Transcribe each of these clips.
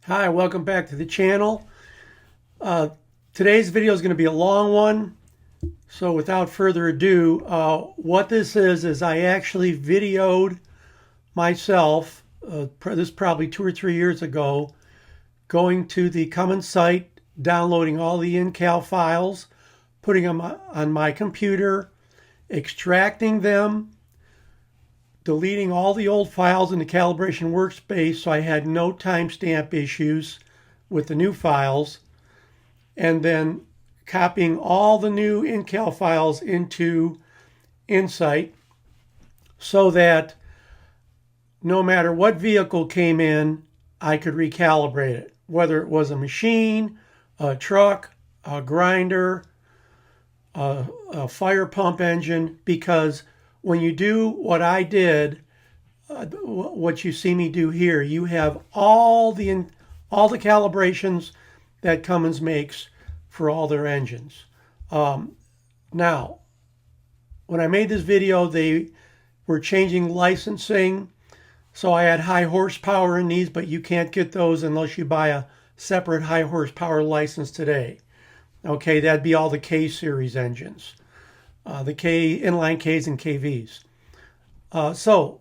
Hi, welcome back to the channel. Today's video is going to be a long one, so without further ado, what this is I actually videoed myself, this is probably 2 or 3 years ago, going to the Cummins site, downloading all the incal files, putting them on my computer, extracting them, deleting all the old files in the calibration workspace so I had no timestamp issues with the new files, and then copying all the new incal files into Insight so that no matter what vehicle came in, I could recalibrate it, whether it was a machine, a truck, a grinder, a fire pump engine, because when you do what I did, what you see me do here, you have all the calibrations that Cummins makes for all their engines. Now, when I made this video, they were changing licensing, so I had high horsepower in these, but you can't get those unless you buy a separate high horsepower license today. Okay, that'd be all the K series engines. The inline Ks and KVs. So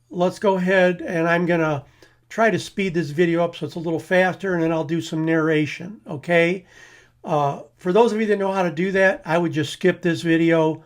let's go ahead, and I'm going to try to speed this video up so it's a little faster, and then I'll do some narration, okay? For those of you that know how to do that, I would just skip this video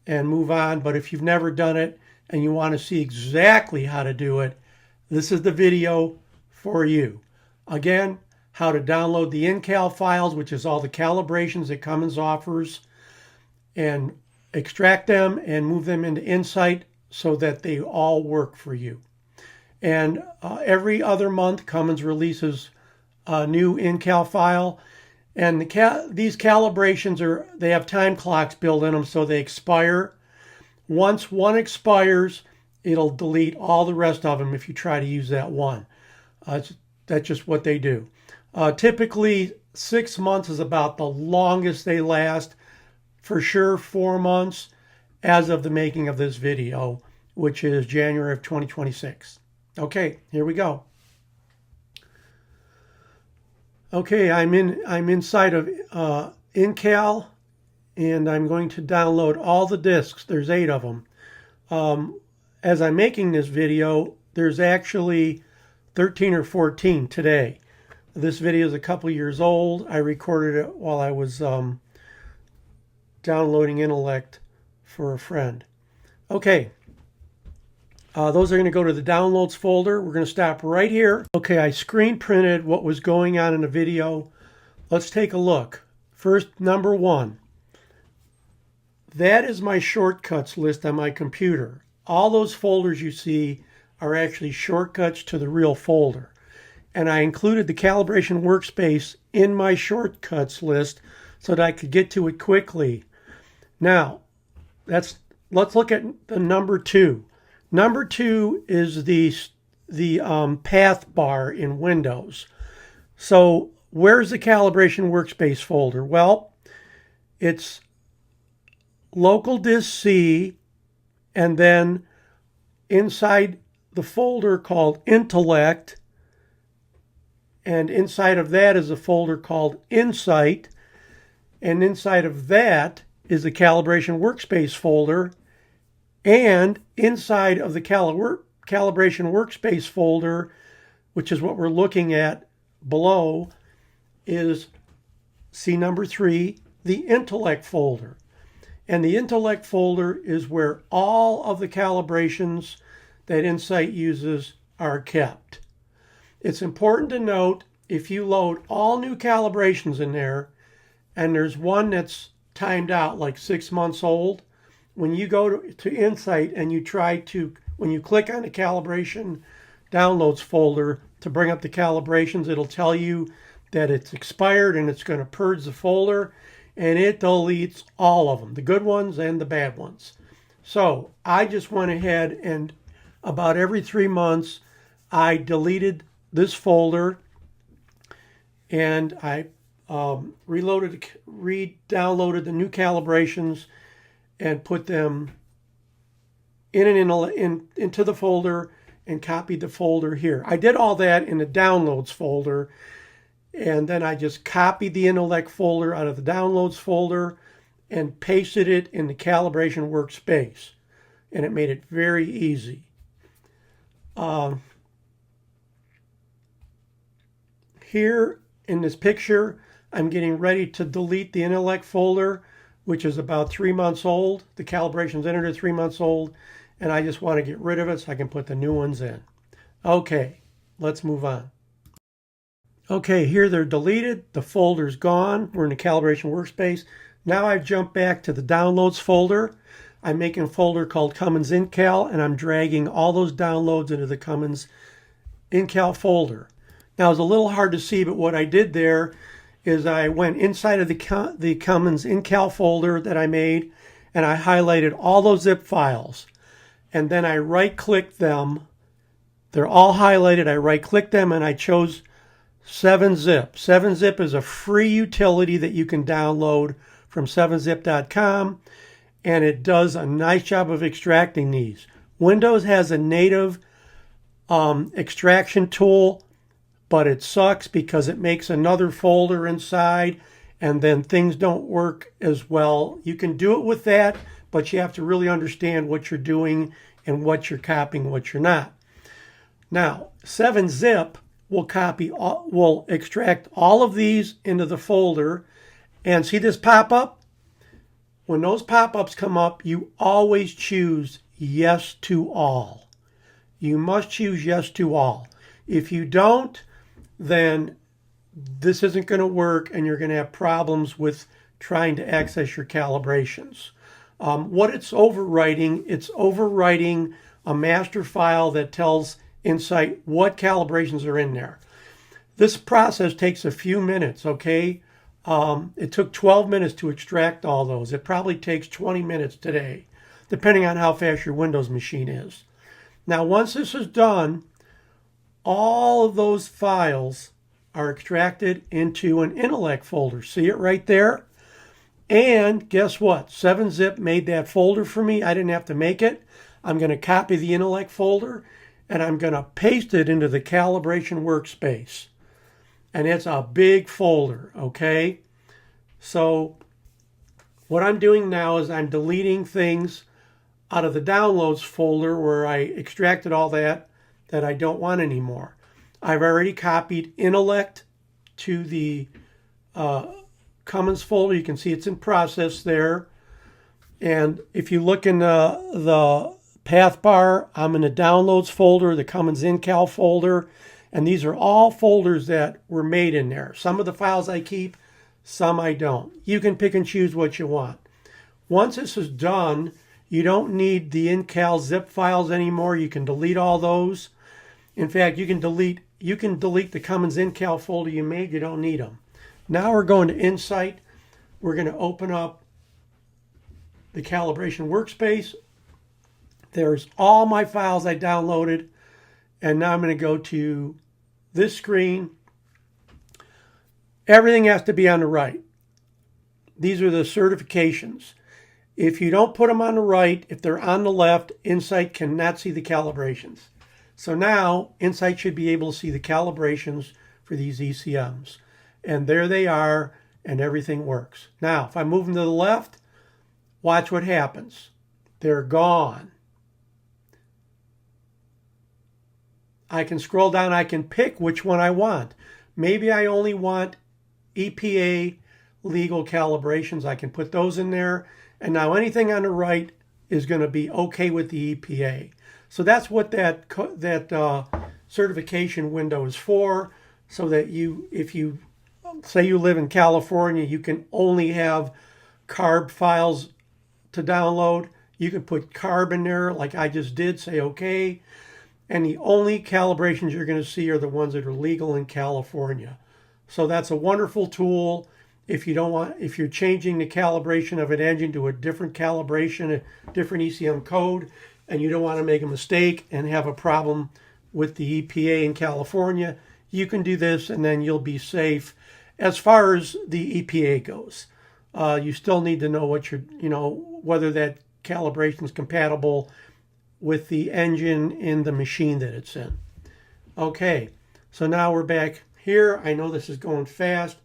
and move on. But if you've never done it and you want to see exactly how to do it, this is the video for you. Again, how to download the incal files, which is all the calibrations that Cummins offers, and extract them and move them into Insight so that they all work for you. And every other month, Cummins releases a new incal file, and these calibrations they have time clocks built in them, so they expire. Once one expires, it'll delete all the rest of them if you try to use that one. That's just what they do. Typically, 6 months is about the longest they last. For sure 4 months as of the making of this video, which is January of 2026. Okay, here we go. Okay, I'm inside of incal, and I'm going to download all the disks. There's 8 of them. As I'm making this video, there's actually 13 or 14 today. This video is a couple years old. I recorded it while I was downloading Intellect for a friend. Okay, those are going to go to the downloads folder. We're going to stop right here. Okay, I screen printed what was going on in the video. Let's take a look. First, number 1. That is my shortcuts list on my computer. All those folders you see are actually shortcuts to the real folder. And I included the calibration workspace in my shortcuts list so that I could get to it quickly. Now, let's look at the number 2. Number 2 is the path bar in Windows. So where's the calibration workspace folder? Well, it's local disk C, and then inside the folder called Intellect, and inside of that is a folder called Insight, and inside of that is the calibration workspace folder, and inside of the calibration workspace folder, which is what we're looking at below, is C number 3, the Intellect folder. And the Intellect folder is where all of the calibrations that Insight uses are kept. It's important to note, if you load all new calibrations in there, and there's one that's timed out, like 6 months old, when you go to Insight and when you click on the calibration downloads folder to bring up the calibrations, it'll tell you that it's expired and it's going to purge the folder, and it deletes all of them, the good ones and the bad ones. So I just went ahead and about every 3 months I deleted this folder, and I re-downloaded the new calibrations and put them into the folder and copied the folder here. I did all that in the downloads folder, and then I just copied the Intellect folder out of the downloads folder and pasted it in the calibration workspace. And it made it very easy. Here in this picture, I'm getting ready to delete the Intellect folder, which is about 3 months old. The calibration's entered at 3 months old, and I just want to get rid of it so I can put the new ones in. Okay, let's move on. Okay, here they're deleted. The folder's gone. We're in the calibration workspace. Now I've jumped back to the downloads folder. I'm making a folder called Cummins Incal, and I'm dragging all those downloads into the Cummins Incal folder. Now, it's a little hard to see, but what I did there is I went inside of the Cummins Incal folder that I made, and I highlighted all those zip files. And then I right-clicked them. They're all highlighted. I right-clicked them, and I chose 7-Zip. 7-Zip is a free utility that you can download from 7zip.com, and it does a nice job of extracting these. Windows has a native extraction tool, but it sucks because it makes another folder inside, and then things don't work as well. You can do it with that, but you have to really understand what you're doing and what you're copying, what you're not. Now, 7-Zip will extract all of these into the folder. And see this pop-up? When those pop-ups come up, you always choose yes to all. You must choose yes to all. If you don't, then this isn't going to work, and you're going to have problems with trying to access your calibrations. What it's overwriting a master file that tells Insight what calibrations are in there. This process takes a few minutes, okay? It took 12 minutes to extract all those. It probably takes 20 minutes today, depending on how fast your Windows machine is. Now, once this is done, all of those files are extracted into an Intellect folder. See it right there? And guess what? 7-Zip made that folder for me. I didn't have to make it. I'm going to copy the Intellect folder, and I'm going to paste it into the calibration workspace. And it's a big folder, okay? So what I'm doing now is I'm deleting things out of the downloads folder where I extracted all that I don't want anymore. I've already copied Intellect to the Cummins folder. You can see it's in process there. And if you look in the path bar, I'm in the downloads folder, the Cummins Incal folder. And these are all folders that were made in there. Some of the files I keep, some I don't. You can pick and choose what you want. Once this is done, you don't need the Incal zip files anymore. You can delete all those. In fact, you can delete the Cummins Incal folder you made. You don't need them. Now we're going to Insight. We're going to open up the calibration workspace. There's all my files I downloaded. And now I'm going to go to this screen. Everything has to be on the right. These are the certifications. If you don't put them on the right, if they're on the left, Insight cannot see the calibrations. So now Insight should be able to see the calibrations for these ECMs. And there they are, and everything works. Now, if I move them to the left, watch what happens. They're gone. I can scroll down, I can pick which one I want. Maybe I only want EPA legal calibrations. I can put those in there. And now anything on the right is going to be okay with the EPA. So that's what that certification window is for, so that if you say you live in California, you can only have CARB files to download. You can put CARB in there like I just did, say okay. And the only calibrations you're going to see are the ones that are legal in California. So that's a wonderful tool if you're changing the calibration of an engine to a different calibration, a different ECM code, and you don't want to make a mistake and have a problem with the EPA in California, you can do this and then you'll be safe as far as the EPA goes. You still need to know whether that calibration is compatible with the engine in the machine that it's in. Okay, so now we're back here. I know this is going fast.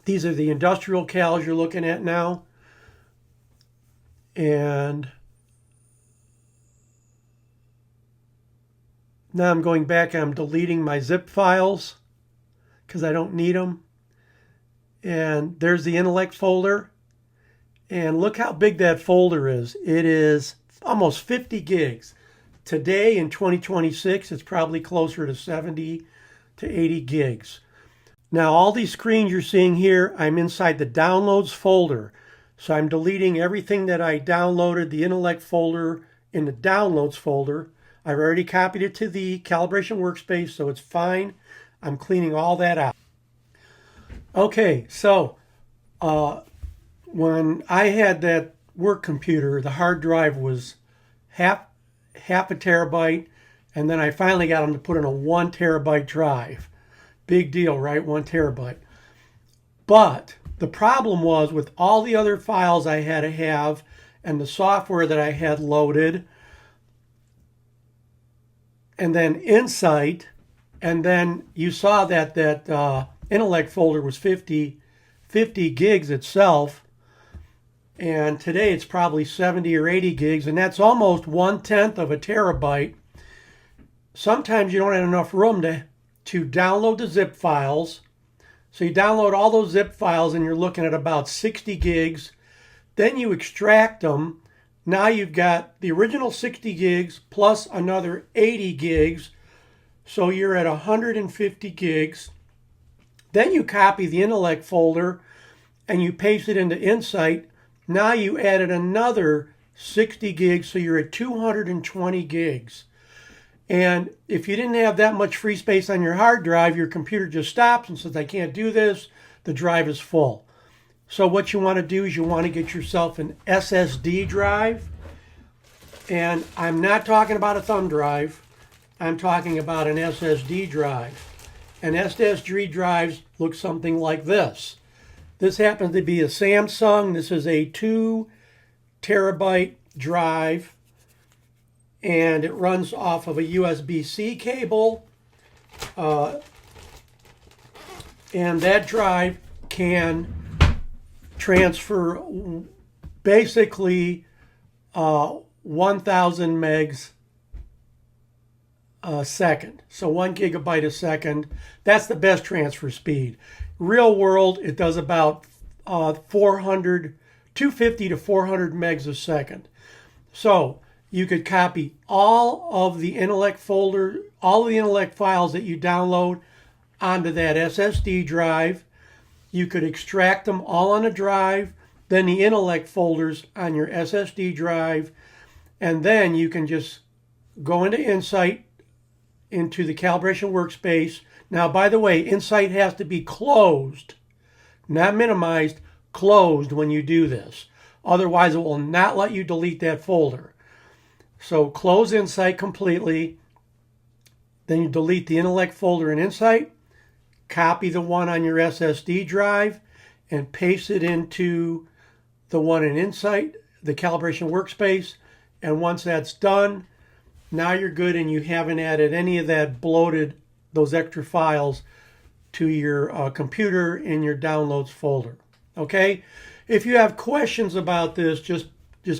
These are the industrial cals you're looking at now. And now I'm going back and I'm deleting my zip files because I don't need them. And there's the Intellect folder. And look how big that folder is. It is almost 50 gigs. Today in 2026, it's probably closer to 70 to 80 gigs. Now, all these screens you're seeing here, I'm inside the Downloads folder. So I'm deleting everything that I downloaded, the Intellect folder, in the Downloads folder. I've already copied it to the calibration workspace, so it's fine. I'm cleaning all that out. Okay, so when I had that work computer, the hard drive was half a terabyte, and then I finally got them to put in a 1 terabyte drive. Big deal, right? 1 terabyte. But the problem was with all the other files I had to have and the software that I had loaded, and then Insight, and then you saw that Intellect folder was 50 gigs itself, and today it's probably 70 or 80 gigs, and that's almost 1/10 of a terabyte. Sometimes you don't have enough room to download the zip files. So you download all those zip files and you're looking at about 60 gigs. Then you extract them. Now you've got the original 60 gigs plus another 80 gigs. So you're at 150 gigs. Then you copy the Intellect folder and you paste it into Insight. Now you added another 60 gigs, so you're at 220 gigs. And if you didn't have that much free space on your hard drive, your computer just stops and says, I can't do this. The drive is full. So what you want to do is you want to get yourself an SSD drive. And I'm not talking about a thumb drive. I'm talking about an SSD drive. And SSD drives look something like this. This happens to be a Samsung. This is a 2 terabyte drive. And it runs off of a USB-C cable. And that drive can transfer basically 1,000 megs a second. So 1 gigabyte a second. That's the best transfer speed. Real world, it does about 250 to 400 megs a second. So you could copy all of the Intellect folder, all of the Intellect files that you download onto that SSD drive. You could extract them all on a drive, then the Intellect folders on your SSD drive, and then you can just go into Insight, into the calibration workspace. Now, by the way, Insight has to be closed, not minimized, closed when you do this. Otherwise, it will not let you delete that folder. So close Insight completely. Then you delete the Intellect folder in Insight, copy the one on your SSD drive, and paste it into the one in Insight, the calibration workspace. And once that's done, now you're good and you haven't added any of that bloated, those extra files to your computer in your downloads folder. Okay? If you have questions about this, just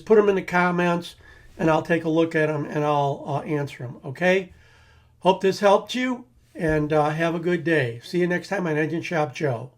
put them in the comments and I'll take a look at them and I'll answer them. Okay? Hope this helped you and have a good day. See you next time on Engine Shop Joe.